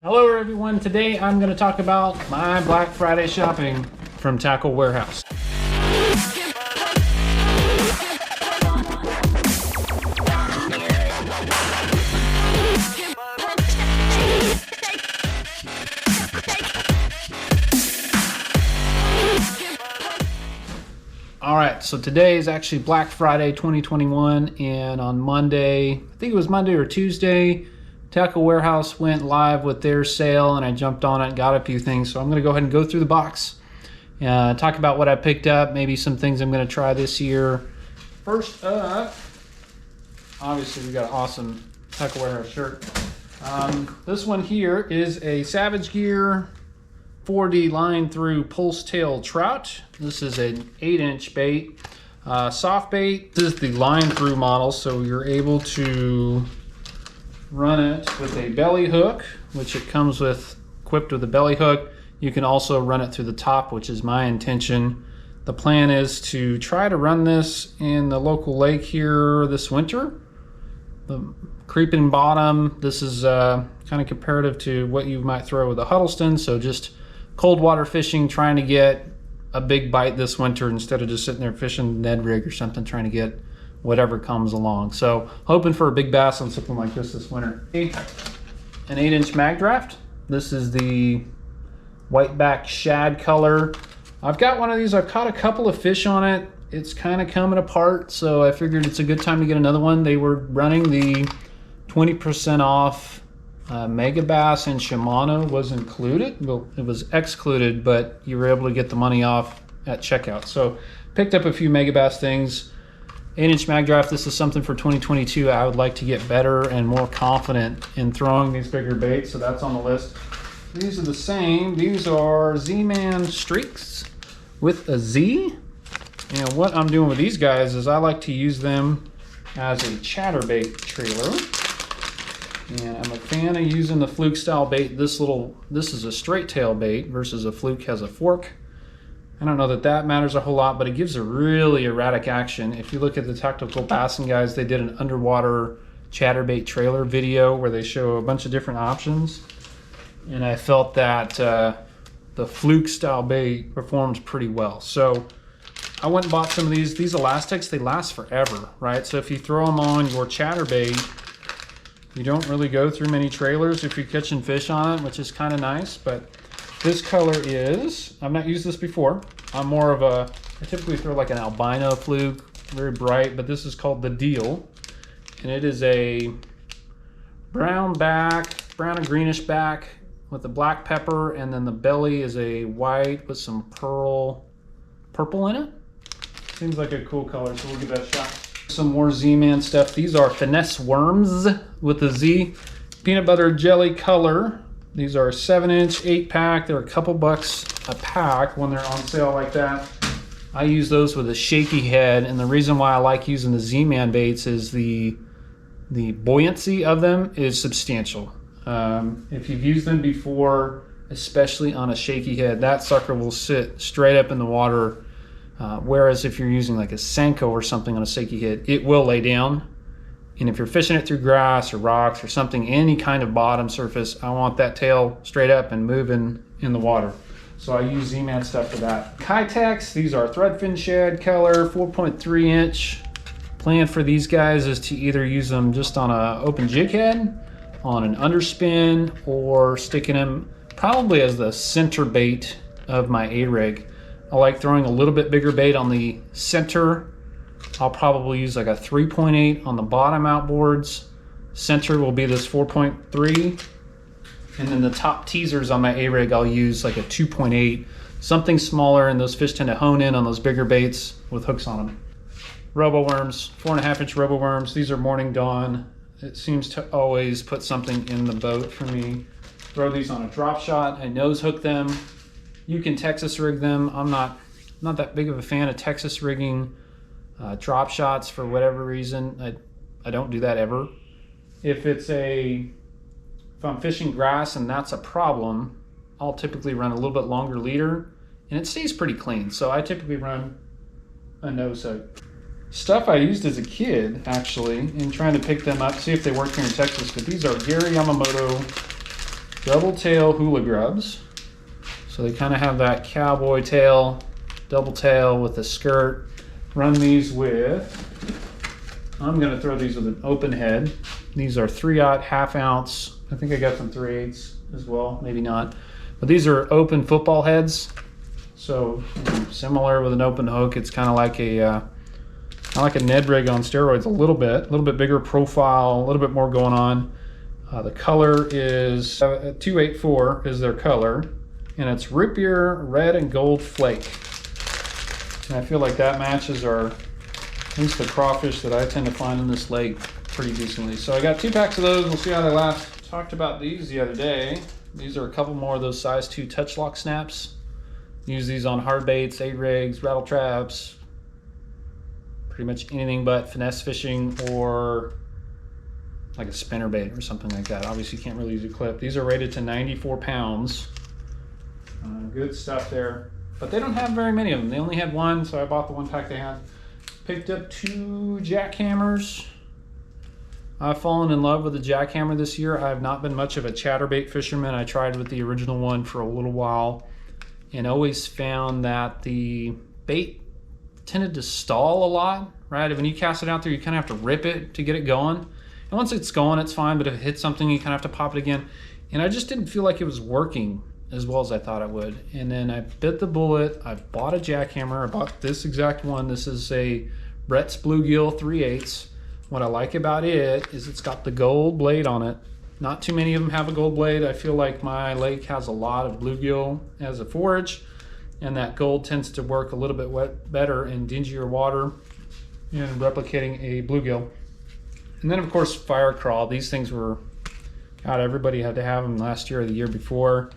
Hello everyone, today I'm going to talk about my Black Friday shopping from Tackle Warehouse. Alright, so today is actually Black Friday 2021, and on Monday, I think it was Monday or Tuesday, Tackle Warehouse went live with their sale, and I jumped on it and got a few things. So I'm going to go ahead and go through the box, talk about what I picked up, maybe some things I'm going to try this year. First up, obviously we got an awesome Tackle Warehouse shirt. This one here is a Savage Gear 4D line through pulse tail trout. This is an 8-inch bait, soft bait. This is the line through model, so you're able to run it with a belly hook, which it comes with equipped with a belly hook. You can also run it through the top, which is my intention. The plan is to try to run this in the local lake here this winter. The creeping bottom, this is kind of comparative to what you might throw with a Huddleston, so just cold water fishing, trying to get a big bite this winter instead of just sitting there fishing Ned rig or something, trying to get whatever comes along. So hoping for a big bass on something like this winter. An 8-inch Magdraft. This is the whiteback shad color. I've got one of these. I've caught a couple of fish on it. It's kind of coming apart, so I figured it's a good time to get another one. They were running the 20% off Megabass, and Shimano was included. Well, it was excluded, but you were able to get the money off at checkout. So picked up a few Megabass things. 8-inch Magdraft, this is something for 2022. I would like to get better and more confident in throwing these bigger baits, so that's on the list. These are the same. These are Z-Man Streakz with a Z. And what I'm doing with these guys is I like to use them as a chatterbait trailer. And I'm a fan of using the fluke style bait. This is a straight tail bait versus a fluke has a fork. I don't know that that matters a whole lot, but it gives a really erratic action. If you look at the Tactical Bassing guys, they did an underwater chatterbait trailer video where they show a bunch of different options. And I felt that the fluke style bait performs pretty well. So I went and bought some of these. These elastics, they last forever, right? So if you throw them on your chatterbait, you don't really go through many trailers if you're catching fish on it, which is kind of nice. But this color is, I've not used this before. I'm more of a, I typically throw like an albino fluke, very bright, but this is called the Deal. And it is a brown and greenish back with a black pepper, and then the belly is a white with some purple in it. Seems like a cool color, so we'll give that a shot. Some more Z-Man stuff. These are Finesse Wormz with a Z. Peanut butter jelly color. These are 7-inch 8-pack. They're a couple bucks a pack when they're on sale like that. I use those with a Shaky head, and the reason why I like using the Z-Man baits is the buoyancy of them is substantial. If you've used them before, especially on a Shaky head, that sucker will sit straight up in the water. Whereas if you're using like a Senko or something on a Shaky head, it will lay down. And if you're fishing it through grass or rocks or something, any kind of bottom surface, I want that tail straight up and moving in the water. So I use Z-Man stuff for that. Keitech, these are threadfin shad color, 4.3-inch. Plan for these guys is to either use them just on an open jig head, on an underspin, or sticking them probably as the center bait of my A-rig. I like throwing a little bit bigger bait on the center. I'll probably use like a 3.8 on the bottom outboards. Center will be this 4.3. And then the top teasers on my A-rig, I'll use like a 2.8, something smaller, and those fish tend to hone in on those bigger baits with hooks on them. Roboworms, 4.5-inch Roboworms. These are Morning Dawn. It seems to always put something in the boat for me. Throw these on a drop shot. I nose hook them. You can Texas rig them. I'm not that big of a fan of Texas rigging drop shots for whatever reason. I don't do that ever. If I'm fishing grass and that's a problem, I'll typically run a little bit longer leader, and it stays pretty clean. So I typically run a nose hook. Stuff I used as a kid, actually, in trying to pick them up, see if they work here in Texas, but these are Gary Yamamoto double tail Hula grubs. So they kind of have that cowboy tail, double tail with a skirt. Run these with, I'm gonna throw these with an open head. These are 3/0 half ounce. I think I got some 3/8 as well, maybe not. But these are open football heads. So similar with an open hook. It's kind of like a Ned rig on steroids a little bit bigger profile, a little bit more going on. The color is 284 is their color, and it's root beer, red, and gold flake. And I feel like that matches at least the crawfish that I tend to find in this lake pretty decently. So I got 2 packs of those. We'll see how they last. Talked about these the other day. These are a couple more of those size 2 Touch-Lok snaps. Use these on hard baits, 8 rigs, rattle traps, pretty much anything but finesse fishing or like a spinner bait or something like that. Obviously you can't really use a clip. These are rated to 94 pounds. Good stuff there. But they don't have very many of them. They only had 1, so I bought the 1 pack they had. Picked up 2 jackhammers. I've fallen in love with the jackhammer this year. I have not been much of a chatterbait fisherman. I tried with the original one for a little while and always found that the bait tended to stall a lot, right? When you cast it out there, you kind of have to rip it to get it going. And once it's going, it's fine, but if it hits something, you kind of have to pop it again. And I just didn't feel like it was working as well as I thought it would. And then I bit the bullet. I bought a jackhammer. I bought this exact one. This is a Brett's Bluegill 3/8. What I like about it is it's got the gold blade on it. Not too many of them have a gold blade. I feel like my lake has a lot of bluegill as a forage, and that gold tends to work a little bit better in dingier water in replicating a bluegill. And then of course fire crawl. These things were, God, everybody had to have them last year or the year before.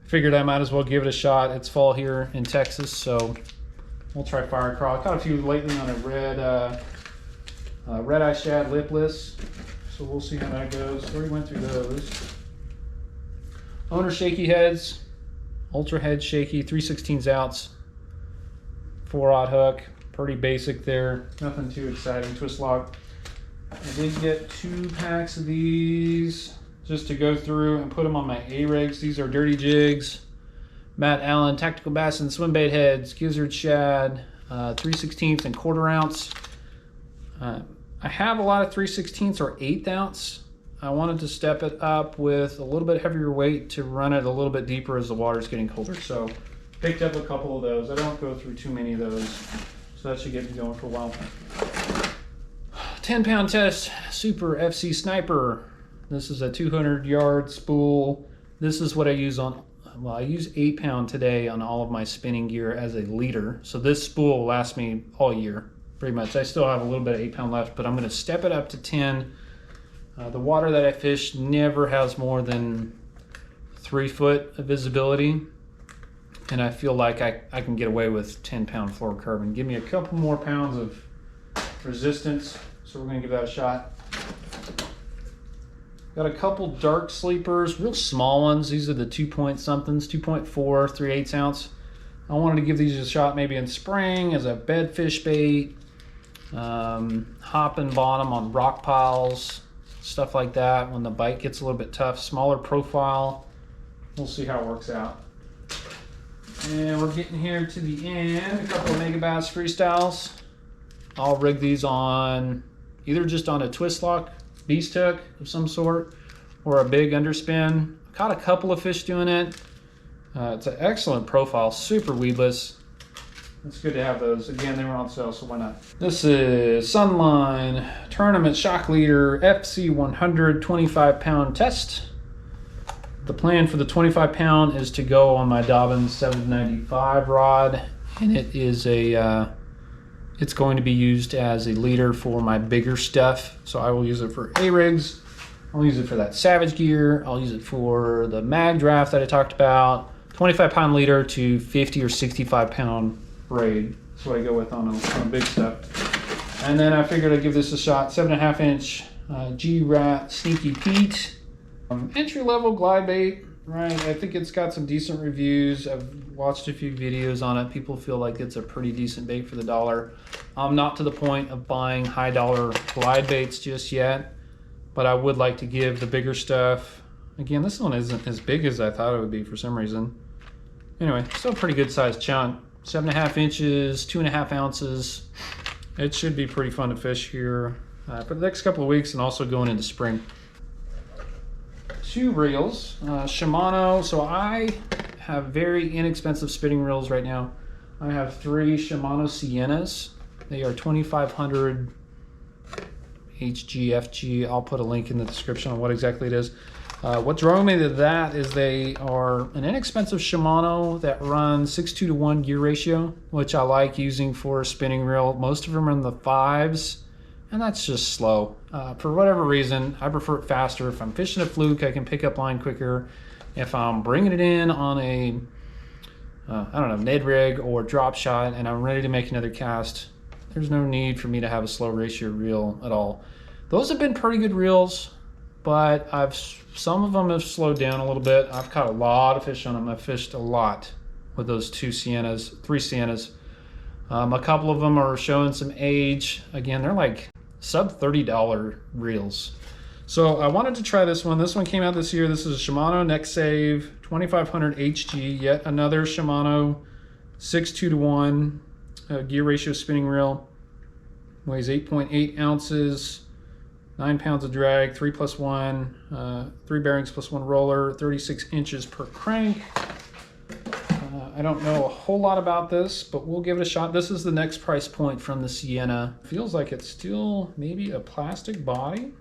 I figured I might as well give it a shot. It's fall here in Texas, so we'll try fire crawl. I caught a few lately on a red eye shad lipless, so we'll see how that goes. Already went through those. Owner Shaky heads, ultra head Shaky, 3/16 ounce, 4/0 hook, pretty basic there, nothing too exciting. Twist lock. I did get 2 packs of these just to go through and put them on my A rigs. These are Dirty Jigs, Matt Allen Tactical Bass and Swim Bait heads, Gizzard Shad, 3/16 and 1/4 ounce. I have a lot of 3/16 or 1/8 ounce. I wanted to step it up with a little bit heavier weight to run it a little bit deeper as the water's getting colder. So picked up a couple of those. I don't go through too many of those, so that should get me going for a while. 10-pound test Super FC Sniper. This is a 200-yard spool. This is what I use on, well, I use 8-pound today on all of my spinning gear as a leader. So this spool will last me all year, pretty much. I still have a little bit of 8-pound left, but I'm gonna step it up to 10. The water that I fish never has more than 3 foot of visibility. And I feel like I can get away with 10-pound fluorocarbon. Give me a couple more pounds of resistance. So we're gonna give that a shot. Got a couple dark sleepers, real small ones. These are the 2-point-somethings, 2.4, 3/8 ounce. I wanted to give these a shot maybe in spring as a bed fish bait, hopping bottom on rock piles, stuff like that. When the bite gets a little bit tough, smaller profile. We'll see how it works out. And we're getting here to the end. A couple of Megabass Freestyles. I'll rig these on either just on a twist lock beast hook of some sort or a big underspin. Caught a couple of fish doing it. It's an excellent profile, super weedless. It's good to have those. Again, they were on sale, so why not? This is Sunline Tournament Shock Leader FC 100 25-pound test. The plan for the 25-pound is to go on my Dobbins 795 rod, and it is a it's going to be used as a leader for my bigger stuff. So I will use it for A-rigs. I'll use it for that Savage gear. I'll use it for the Magdraft that I talked about. 25-pound leader to 50 or 65-pound braid. That's what I go with on big stuff. And then I figured I'd give this a shot. 7.5-inch G-Ratt Sneaky Pete. Entry-level glide bait, right? I think it's got some decent reviews. I've watched a few videos on it. People feel like it's a pretty decent bait for the dollar. I'm not to the point of buying high-dollar glide baits just yet, but I would like to give the bigger stuff Again, this one isn't as big as I thought it would be for some reason. Anyway, still a pretty good sized chunk. 7.5 inches, 2.5 ounces. It should be pretty fun to fish here for the next couple of weeks and also going into spring. 2 reels, Shimano. So I have very inexpensive spinning reels right now. I have 3 Shimano Siennas. They are 2500 HG, FG. I'll put a link in the description on what exactly it is. What drove me to that is they are an inexpensive Shimano that runs 6:2 gear ratio, which I like using for a spinning reel. Most of them are in the 5s, and that's just slow. For whatever reason, I prefer it faster. If I'm fishing a fluke, I can pick up line quicker. If I'm bringing it in on a, I don't know, Ned rig or drop shot, and I'm ready to make another cast, there's no need for me to have a slow ratio reel at all. Those have been pretty good reels, but some of them have slowed down a little bit. I've caught a lot of fish on them. I've fished a lot with those 3 Siennas. A couple of them are showing some age. Again, they're like sub $30 reels. So I wanted to try this one. This one came out this year. This is a Shimano Nexave 2500 HG, yet another Shimano 6:2 gear ratio spinning reel. Weighs 8.8 ounces, 9 pounds of drag, 3+1, 3 bearings plus 1 roller, 36 inches per crank. I don't know a whole lot about this, but we'll give it a shot. This is the next price point from the Sienna. Feels like it's still maybe a plastic body.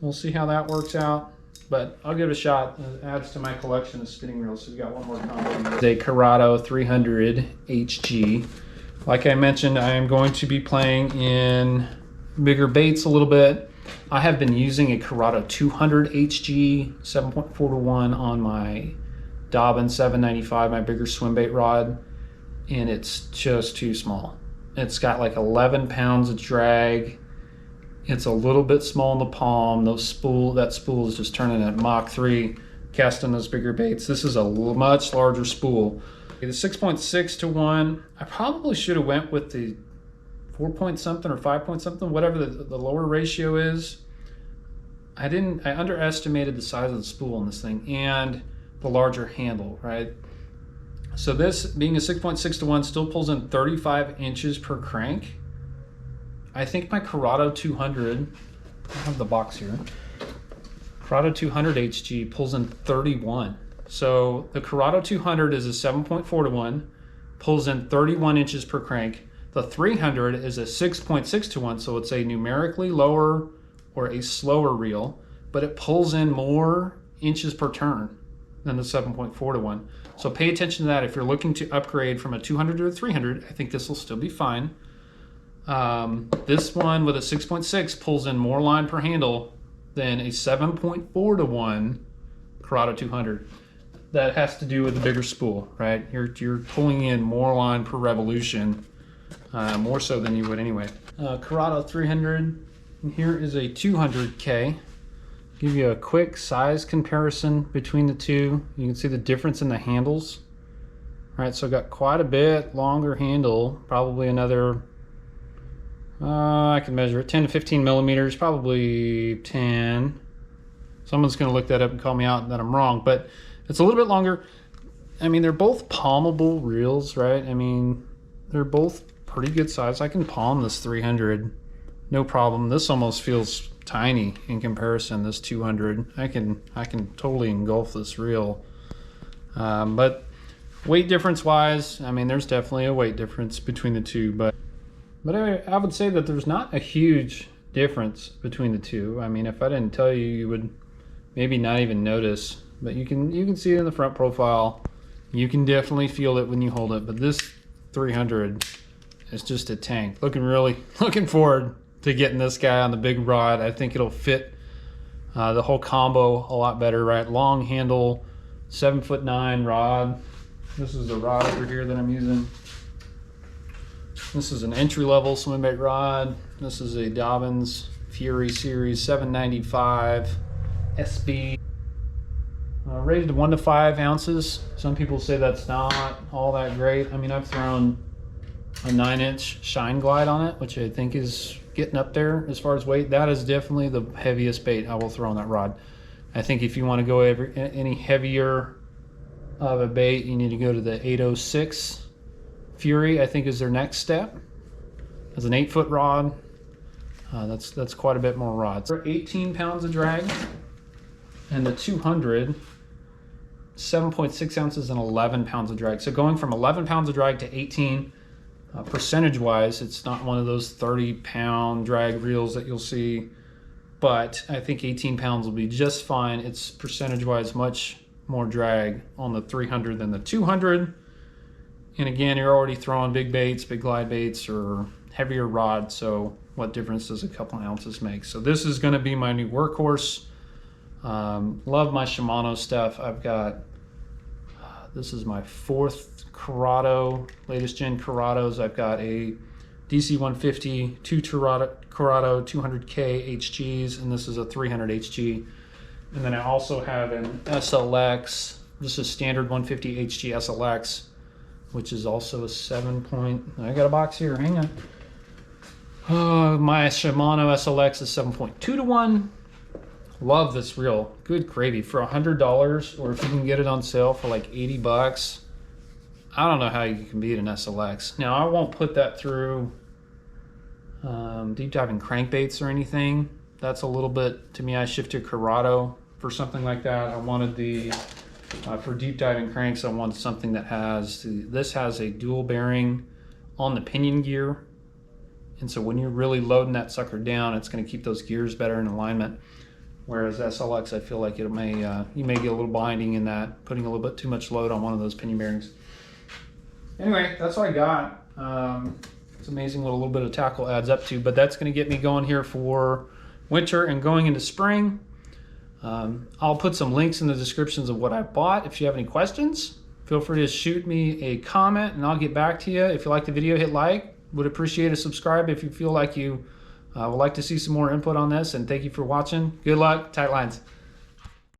We'll see how that works out, but I'll give it a shot. It adds to my collection of spinning reels. So we got one more combo. It's a Curado 300 HG. Like I mentioned, I am going to be playing in bigger baits a little bit. I have been using a Curado 200 HG 7.4:1 on my Dobbin 795, my bigger swim bait rod, and it's just too small. It's got like 11 pounds of drag. It's a little bit small in the palm. That spool is just turning at Mach 3, casting those bigger baits. This is a much larger spool. The 6.6:1, I probably should have went with the 4 point something or 5 point something, whatever the lower ratio is. I underestimated the size of the spool on this thing and the larger handle, right? So this being a 6.6:1 still pulls in 35 inches per crank. I think my Curado 200, I have the box here, Curado 200 HG pulls in 31. So the Curado 200 is a 7.4:1, pulls in 31 inches per crank. The 300 is a 6.6:1, so it's a numerically lower or a slower reel, but it pulls in more inches per turn than the 7.4:1. So pay attention to that. If you're looking to upgrade from a 200 to a 300, I think this will still be fine. This one with a 6.6 pulls in more line per handle than a 7.4:1 Curado 200. That has to do with the bigger spool, right? You're pulling in more line per revolution, more so than you would anyway. Curado 300, and here is a 200K. Give you a quick size comparison between the two. You can see the difference in the handles. All right, so got quite a bit longer handle, probably another, I can measure it, 10 to 15 millimeters, probably 10. Someone's gonna look that up and call me out that I'm wrong, but it's a little bit longer. I mean, they're both palmable reels, right? I mean, they're both pretty good size. I can palm this 300, no problem. This almost feels tiny in comparison, this 200. I can totally engulf this reel. But weight difference wise, I mean, there's definitely a weight difference between the two, but I would say that there's not a huge difference between the two. I mean, if I didn't tell you, you would maybe not even notice, but you can see it in the front profile. You can definitely feel it when you hold it, but this 300 is just a tank. Looking forward to getting this guy on the big rod. I think it'll fit the whole combo a lot better, right? Long handle, 7'9" rod. This is the rod over here that I'm using. This is an entry-level swim bait rod. This is a Dobbins Fury Series 795 SB. Rated 1 to 5 ounces. Some people say that's not all that great. I mean, I've thrown a 9-inch Shine Glide on it, which I think is getting up there as far as weight. That is definitely the heaviest bait I will throw on that rod. I think if you want to go any heavier of a bait, you need to go to the 806 Fury, I think is their next step. As an 8-foot rod, that's quite a bit more rods. 18 pounds of drag, and the 200, 7.6 ounces and 11 pounds of drag. So going from 11 pounds of drag to 18, percentage-wise, it's not one of those 30-pound drag reels that you'll see, but I think 18 pounds will be just fine. It's percentage-wise much more drag on the 300 than the 200. And again, you're already throwing big baits, big glide baits, or heavier rod, so what difference does a couple ounces make? So this is going to be my new workhorse. Love my Shimano stuff. I've got, this is my 4th Curado, latest gen Curados. I've got a DC 150, 2 Curado 200K HGs, and this is a 300 HG. And then I also have an SLX. This is standard 150 HG SLX, which is also a 7 point. I got a box here, hang on. My Shimano SLX is 7.2 to 1. Love this reel. Good gravy for $100, or if you can get it on sale for like 80 bucks. I don't know how you can beat an SLX. Now, I won't put that through deep diving crankbaits or anything. That's a little bit, to me, I shift to Curado for something like that. I wanted the, for deep diving cranks, I wanted something that has, this has a dual bearing on the pinion gear. And so when you're really loading that sucker down, it's going to keep those gears better in alignment. Whereas SLX, I feel like it may, you may get a little binding in that, putting a little bit too much load on one of those pinion bearings. Anyway, that's what I got. It's amazing what a little bit of tackle adds up to, but that's going to get me going here for winter and going into spring. I'll put some links in the descriptions of what I bought. If you have any questions, feel free to shoot me a comment and I'll get back to you. If you like the video, hit like. Would appreciate a subscribe if you feel like you would like to see some more input on this, and thank you for watching. Good luck, tight lines.